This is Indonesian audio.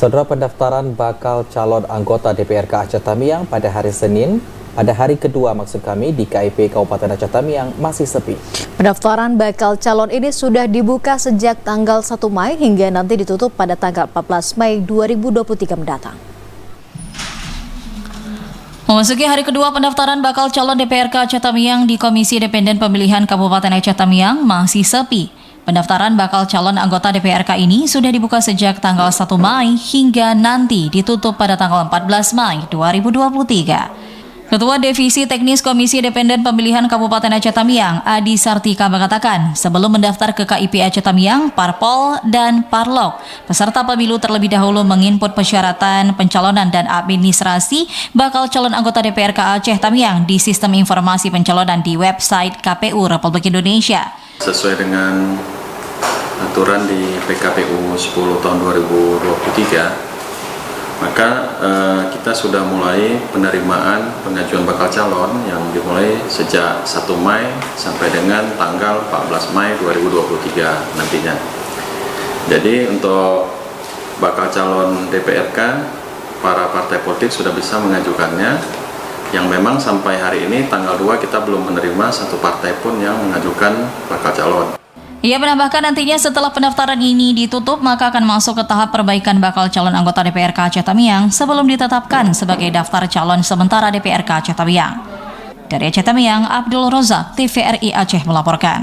Saudara, pendaftaran bakal calon anggota DPRK Aceh Tamiang pada hari Senin, pada hari kedua di KIP Kabupaten Aceh Tamiang masih sepi. Pendaftaran bakal calon ini sudah dibuka sejak tanggal 1 Mei hingga nanti ditutup pada tanggal 14 Mei 2023 mendatang. Memasuki hari kedua pendaftaran bakal calon DPRK Aceh Tamiang di Komisi Independen Pemilihan Kabupaten Aceh Tamiang masih sepi. Pendaftaran bakal calon anggota DPRK ini sudah dibuka sejak tanggal 1 Mei hingga nanti ditutup pada tanggal 14 Mei 2023. Ketua Divisi Teknis Komisi Independen Pemilihan Kabupaten Aceh Tamiang, Adi Sartika, mengatakan sebelum mendaftar ke KIP Aceh Tamiang, Parpol dan Parlok, peserta pemilu terlebih dahulu menginput persyaratan pencalonan dan administrasi bakal calon anggota DPRK Aceh Tamiang di Sistem Informasi Pencalonan di website KPU Republik Indonesia. Sesuai dengan aturan di PKPU 10 tahun 2023, maka kita sudah mulai penerimaan pengajuan bakal calon yang dimulai sejak 1 Mei sampai dengan tanggal 14 Mei 2023 nantinya. Jadi untuk bakal calon DPRK, para partai politik sudah bisa mengajukannya, yang memang sampai hari ini tanggal 2 kita belum menerima satu partai pun yang mengajukan bakal calon. Ia menambahkan nantinya setelah pendaftaran ini ditutup maka akan masuk ke tahap perbaikan bakal calon anggota DPRK Aceh Tamiang sebelum ditetapkan sebagai daftar calon sementara DPRK Aceh Tamiang. Dari Aceh Tamiang, Abdul Rozak, TVRI Aceh melaporkan.